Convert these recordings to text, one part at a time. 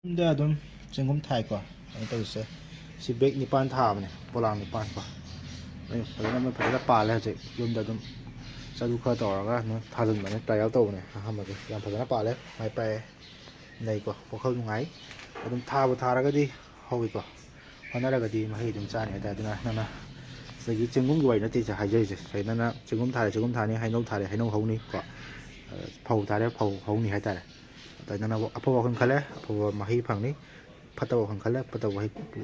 ꯌꯨꯝꯗ ꯑꯗꯨꯝ ꯆꯦꯡꯒꯨꯝ ꯊꯥꯏꯀꯣ ꯑꯩꯅ ꯇꯧꯔꯤꯁꯦ ꯁꯤ ꯕꯦꯛ 9 ꯊꯥꯕꯅꯦ ꯄꯣꯂꯥꯡ 9 ꯀꯣ ꯐꯖꯅ ꯄꯥꯜꯂꯦ ꯍꯧꯖꯤꯛ ꯌꯨꯝꯗ ꯑꯗꯨꯝ ꯆꯔꯨ ꯈꯔ ꯇꯧꯔꯒ ꯑꯗꯨꯝ ꯊꯥꯖꯤꯟꯕꯅꯦ ꯇ꯭ꯔꯥꯏꯌꯦꯜ ꯇꯧꯕꯅꯦ ꯑꯍꯥꯟꯕꯒꯤ ꯌꯥꯝ ꯐꯖꯅ ꯄꯥꯜꯂꯦ ꯃꯥꯏ ꯄꯥꯛꯑꯦ ꯂꯩꯀꯣ ꯋꯥꯈꯜ ꯅꯨꯡꯉꯥꯏ ꯑꯗꯨꯝ ꯊꯥꯕꯨ ꯊꯥꯔꯒꯗꯤ ꯍꯧꯋꯤꯀꯣ ꯍꯣꯠꯅꯔꯒꯗꯤ ꯃꯍꯩ ꯑꯗꯨꯝ ꯆꯥꯅꯤ ꯍꯥꯏꯇꯥꯔꯦ ꯑꯗꯨꯅ ꯅꯪꯅ ꯉꯁꯥꯏꯒꯤ ꯆꯦꯡꯒꯨꯝꯒꯤ ꯋꯥꯔꯤ ꯅꯠꯇꯦ ꯍꯥꯏꯖꯔꯤꯁꯦ ꯅꯪꯅ ꯆꯦꯡꯒꯨꯝ ꯊꯥꯔꯦ ꯆꯦꯡꯒꯨꯝ ꯊꯥꯅꯤ ꯍꯩꯅꯧ ꯊꯥꯔꯦ ꯍꯩꯅꯧ ꯍꯧꯅꯤ ꯀꯣ ꯐꯧ ꯊꯥꯔꯦ ꯐꯧ ꯍꯧꯅꯤ ꯍꯥꯏꯇꯥꯔꯦ ꯑꯗ ꯅꯪꯅ ꯑꯐꯕ ꯋꯥꯈꯜ ꯈꯜꯂꯦ ꯑꯐꯕ ꯃꯍꯩ ꯐꯪꯅꯤ ꯐꯠꯇꯕ ꯋꯥꯈꯜ ꯈꯜꯂꯦ ꯐꯠꯇꯕ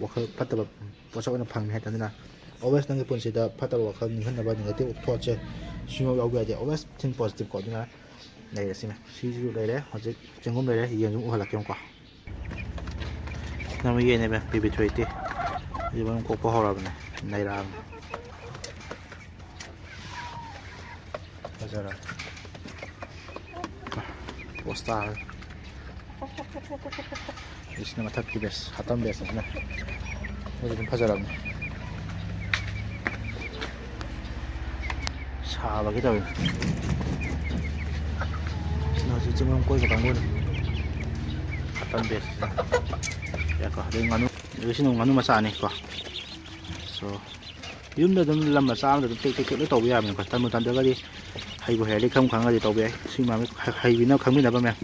ꯋꯥꯈꯜ ꯐꯠꯇꯕ ꯄꯣꯠꯁꯛ ꯑꯣꯏꯅ ꯐꯪꯅꯤ ꯍꯥꯏꯇꯥꯔꯦ ꯑꯗꯨꯅ ꯑꯣꯜꯋꯦꯁ ꯅꯪꯒꯤ ꯄꯨꯟꯁꯤꯗ ꯐꯠꯇꯕ ꯋꯥꯈꯜ ꯅꯤꯡꯍꯟꯅꯕ ꯅꯦꯒꯦꯇꯤꯞ ꯊꯣꯠꯁꯦ ꯁꯨꯡꯌꯥꯎ ꯌꯥꯎꯕ ꯌꯥꯗꯦ ꯑꯣꯜꯋꯦꯁ ꯊꯤꯡ ꯄꯣꯖꯤꯇꯤꯚ ꯀꯣ ꯑꯗꯨꯅ ꯂꯩꯔꯦ ꯁꯤꯅ ꯁꯤꯁꯨ ꯂꯩꯔꯦ ꯍꯧꯖꯤꯛ ꯆꯦꯡꯒꯨꯝ ꯂꯩꯔꯦ ꯌꯦꯟꯁꯨ ꯎꯍꯜꯂꯛꯀꯦ ꯑꯃꯨꯛꯀꯣ ꯅꯃ ꯌꯦꯟꯅꯦꯕ ꯕꯦꯕꯤ ꯊꯣꯏꯇꯤ ꯍꯧꯖꯤꯛ ꯃꯔꯨꯝ ꯀꯣꯛꯄ ꯍꯧꯔꯕꯅꯦ ꯅꯩꯔꯛꯑꯕꯅꯦ ꯐꯖꯔꯦ ꯄꯣꯁꯇꯥꯔ ꯁꯤꯅ ꯃꯊꯛꯀꯤ ꯕꯦꯁ ꯍꯥꯇꯝ ꯕꯦꯁ ꯑꯁꯤꯅ ꯃꯣꯏꯁꯨ ꯑꯗꯨꯝ ꯐꯖꯔꯕꯅꯦ ꯁꯥꯕꯒꯤ ꯇꯧꯋꯤ ꯁꯤꯅ ꯍꯧꯖꯤꯛ ꯆꯤꯡꯉꯝ ꯀꯣꯏꯕ ꯀꯥꯡꯕꯨꯅꯤ ꯍꯥꯇꯝ ꯕꯦꯁꯁꯤꯅ ꯌꯥꯏꯀꯣ ꯑꯗꯩ ꯉꯥꯅꯨ ꯁꯤꯅ ꯉꯥꯅꯨ ꯃꯆꯥꯅꯤꯀꯣ ꯁꯣ ꯌꯨꯝꯗ ꯑꯗꯨꯝ ꯂꯝ ꯃꯆꯥ ꯑꯃꯗ ꯑꯗꯨꯝ ꯇꯦꯛ ꯇꯦꯛ ꯂꯣꯏ ꯇꯧꯕ ꯌꯥꯕꯅꯤꯀꯣ ꯇꯟꯕꯨ ꯇꯟꯗ꯭ꯔꯒꯗꯤ ꯍꯩꯕꯨ ꯍꯩꯔꯗꯤ ꯈꯪꯉꯒꯗꯤ ꯇꯧꯕ ꯌꯥꯏ ꯁꯤ ꯃꯌꯥꯝ ꯍꯩꯕꯤꯅ ꯈꯪꯃꯤꯟꯅꯕ ꯃꯌꯥꯝ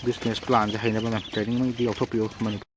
ꯕꯤꯖꯤꯅꯦꯁ ꯄ꯭ꯂꯥꯟꯁꯦ ꯍꯩꯅꯕ ꯃꯌꯥꯝ ꯇ꯭ꯔꯦꯅꯤꯡꯗꯤ ꯌꯥꯎꯊꯣꯛꯄꯤꯌꯨ ꯃꯅꯤꯄꯨꯔ